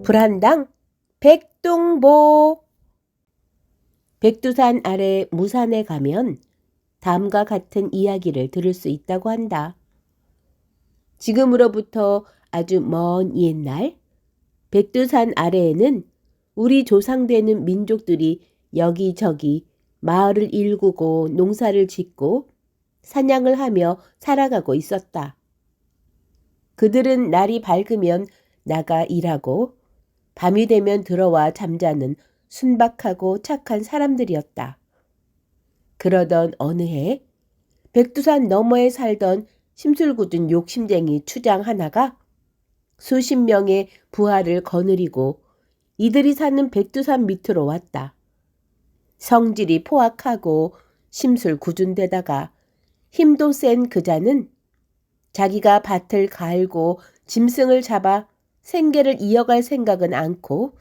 불한당 백둥보. 백두산 아래 무산에 가면 다음과 같은 이야기를 들을 수 있다고 한다. 지금으로부터 아주 먼 옛날, 백두산 아래에는 우리 조상되는 민족들이 여기저기 마을을 일구고 농사를 짓고 사냥을 하며 살아가고 있었다. 그들은 날이 밝으면 나가 일하고 밤이 되면 들어와 잠자는 순박하고 착한 사람들이었다. 그러던 어느 해 백두산 너머에 살던 심술궂은 욕심쟁이 추장 하나가 수십 명의 부하를 거느리고 이들이 사는 백두산 밑으로 왔다. 성질이 포악하고 심술궂은 데다가 힘도 센 그자는 자기가 밭을 갈고 짐승을 잡아 생계를 이어갈 생각은 않고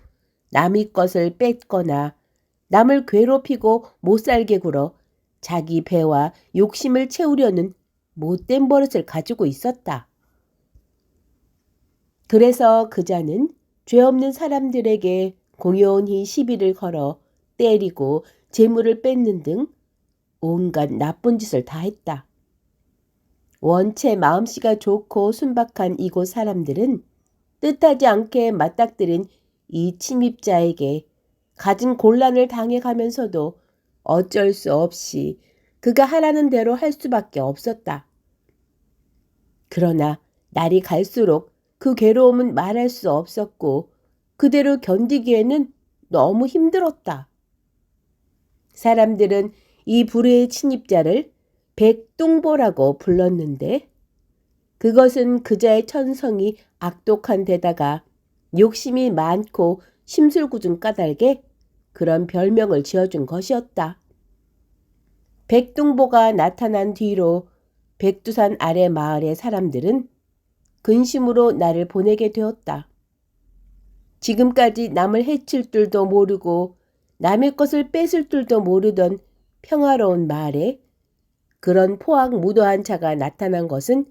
남의 것을 뺏거나 남을 괴롭히고 못살게 굴어 자기 배와 욕심을 채우려는 못된 버릇을 가지고 있었다. 그래서 그자는 죄 없는 사람들에게 공연히 시비를 걸어 때리고 재물을 뺏는 등 온갖 나쁜 짓을 다 했다. 원체 마음씨가 좋고 순박한 이곳 사람들은 뜻하지 않게 맞닥뜨린 이 침입자에게 갖은 곤란을 당해가면서도 어쩔 수 없이 그가 하라는 대로 할 수밖에 없었다. 그러나 날이 갈수록 그 괴로움은 말할 수 없었고 그대로 견디기에는 너무 힘들었다. 사람들은 이 불의의 침입자를 백둥보라고 불렀는데 그것은 그자의 천성이 악독한 데다가 욕심이 많고 심술궂은 까닭에 그런 별명을 지어준 것이었다. 백둥보가 나타난 뒤로 백두산 아래 마을의 사람들은 근심으로 나를 보내게 되었다. 지금까지 남을 해칠 줄도 모르고 남의 것을 뺏을 줄도 모르던 평화로운 마을에 그런 포악 무도한 자가 나타난 것은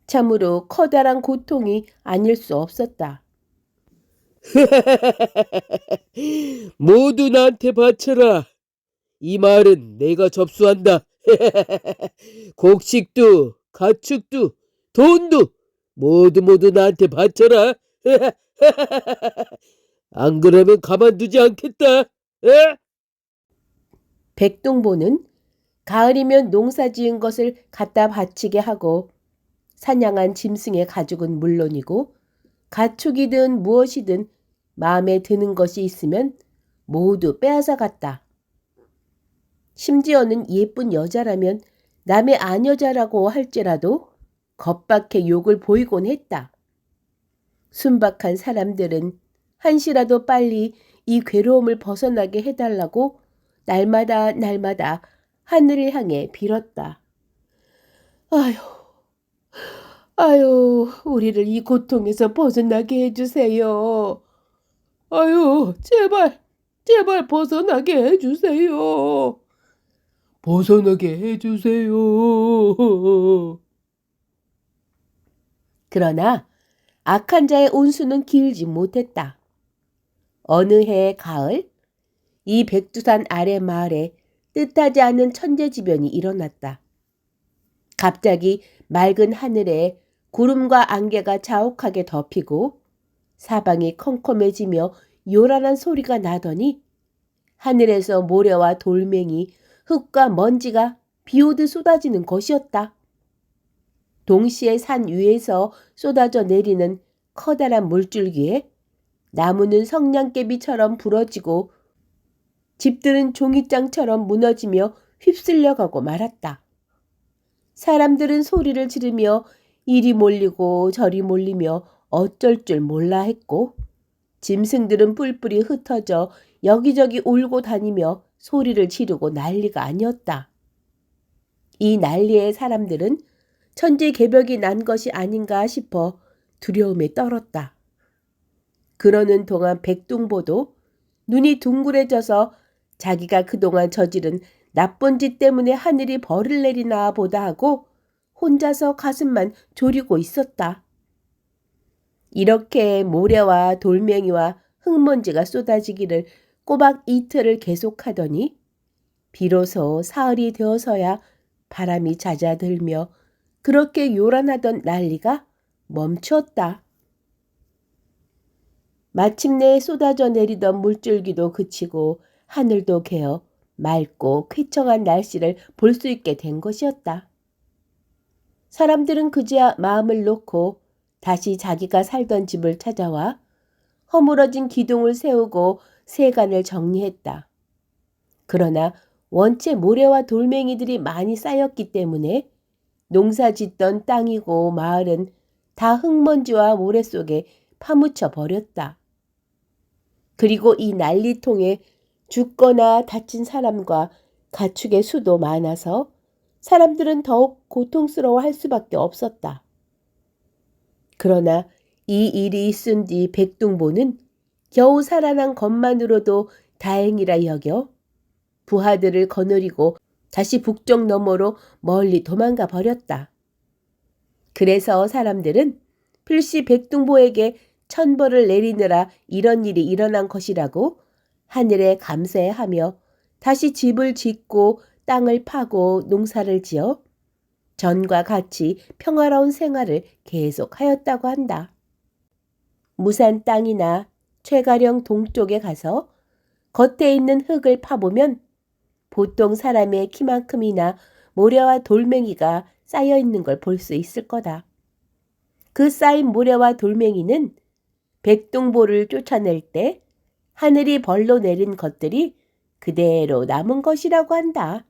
참으로 커다란 고통이 아닐 수 없었다. 모두 나한테 바쳐라. 이 마을은 내가 접수한다. 곡식도 가축도 돈도 모두 나한테 바쳐라. 안 그러면 가만두지 않겠다. 백동보는 가을이면 농사 지은 것을 갖다 바치게 하고 사냥한 짐승의 가죽은 물론이고 가축이든 무엇이든 마음에 드는 것이 있으면 모두 빼앗아 갔다. 심지어는 예쁜 여자라면 남의 아녀자라고 할지라도 겁박해 욕을 보이곤 했다. 순박한 사람들은 한시라도 빨리 이 괴로움을 벗어나게 해달라고 날마다 하늘을 향해 빌었다. 아유, 우리를 이 고통에서 벗어나게 해주세요. 아유, 제발 벗어나게 해주세요. 벗어나게 해주세요. 그러나 악한 자의 온수는 길지 못했다. 어느 해 가을, 이 백두산 아래 마을에 뜻하지 않은 천재지변이 일어났다. 갑자기 맑은 하늘에 구름과 안개가 자욱하게 덮이고 사방이 컴컴해지며 요란한 소리가 나더니 하늘에서 모래와 돌멩이, 흙과 먼지가 비오듯 쏟아지는 것이었다. 동시에 산 위에서 쏟아져 내리는 커다란 물줄기에 나무는 성냥개비처럼 부러지고 집들은 종이장처럼 무너지며 휩쓸려가고 말았다. 사람들은 소리를 지르며 이리 몰리고 저리 몰리며 어쩔 줄 몰라 했고 짐승들은 뿔뿔이 흩어져 여기저기 울고 다니며 소리를 지르고 난리가 아니었다. 이 난리에 사람들은 천지개벽이 난 것이 아닌가 싶어 두려움에 떨었다. 그러는 동안 백둥보도 눈이 둥그레져서 자기가 그동안 저지른 나쁜 짓 때문에 하늘이 벌을 내리나 보다 하고 혼자서 가슴만 졸이고 있었다. 이렇게 모래와 돌멩이와 흙먼지가 쏟아지기를 꼬박 이틀을 계속하더니 비로소 사흘이 되어서야 바람이 잦아들며 그렇게 요란하던 난리가 멈추었다. 마침내 쏟아져 내리던 물줄기도 그치고 하늘도 개어 맑고 쾌청한 날씨를 볼 수 있게 된 것이었다. 사람들은 그제야 마음을 놓고 다시 자기가 살던 집을 찾아와 허물어진 기둥을 세우고 세간을 정리했다. 그러나 원체 모래와 돌멩이들이 많이 쌓였기 때문에 농사 짓던 땅이고 마을은 다 흙먼지와 모래 속에 파묻혀 버렸다. 그리고 이 난리통에 죽거나 다친 사람과 가축의 수도 많아서 사람들은 더욱 고통스러워할 수밖에 없었다. 그러나 이 일이 있은 뒤 백둥보는 겨우 살아난 것만으로도 다행이라 여겨 부하들을 거느리고 다시 북쪽 너머로 멀리 도망가 버렸다. 그래서 사람들은 필시 백둥보에게 천벌을 내리느라 이런 일이 일어난 것이라고 하늘에 감사하며 다시 집을 짓고 땅을 파고 농사를 지어 전과 같이 평화로운 생활을 계속하였다고 한다. 무산 땅이나 최가령 동쪽에 가서 겉에 있는 흙을 파보면 보통 사람의 키만큼이나 모래와 돌멩이가 쌓여 있는 걸 볼 수 있을 거다. 그 쌓인 모래와 돌멩이는 백둥보를 쫓아낼 때 하늘이 벌로 내린 것들이 그대로 남은 것이라고 한다.